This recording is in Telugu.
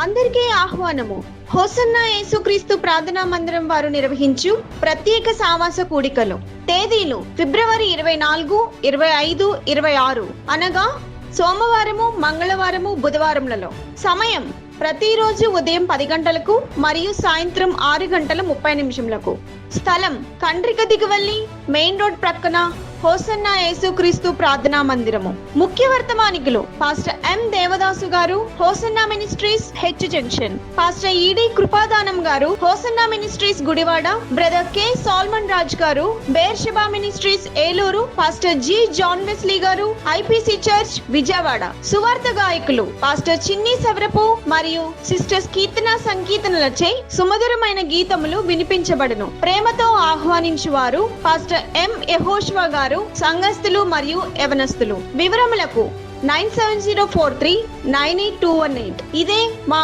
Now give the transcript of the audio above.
అందరికీ ఆహ్వానము. హోసన్నా యేసుక్రీస్తు ప్రార్థనా మందిరం వారు నిర్వహించు ప్రత్యేక సావాస కూడికలు. తేదీలు ఫిబ్రవరి 24, 25, 26 అనగా సోమవారము, మంగళవారము, బుధవారములలో. సమయం ప్రతిరోజు ఉదయం 10 గంటలకు మరియు సాయంత్రం 6 గంటల 30 నిమిషములకు. స్థలం కండ్రిక దిగువల్లి మెయిన్ రోడ్ ప్రక్కన హోసన్నా యేసుక్రీస్తు ప్రార్థనా మందిరము. ముఖ్య వర్తమానికులు పాస్టర్ ఎం దేవదాసు గారు, Hosanna ministries H junction. Pastor ED Krupadanam గారు, Hosanna ministries Gudivada. Brother K Solomon Raj గారు, Beersheba ministries Eluru. Pastor G John Wesley గారు, ఐపిసి చర్చ్ విజయవాడ. సువార్త గాయకులు పాస్టర్ చిన్ని సవరపు మరియు సిస్టర్స్ కీర్తన సంకీర్తనలచే సుమధురమైన గీతములు వినిపించబడును. ప్రేమతో ఆహ్వానించువారు పాస్టర్ ఎం యెహోషువ గారు, సంఘస్థులు మరియు యవనస్తులు. వివరములకు 9704398218. ఇదే మా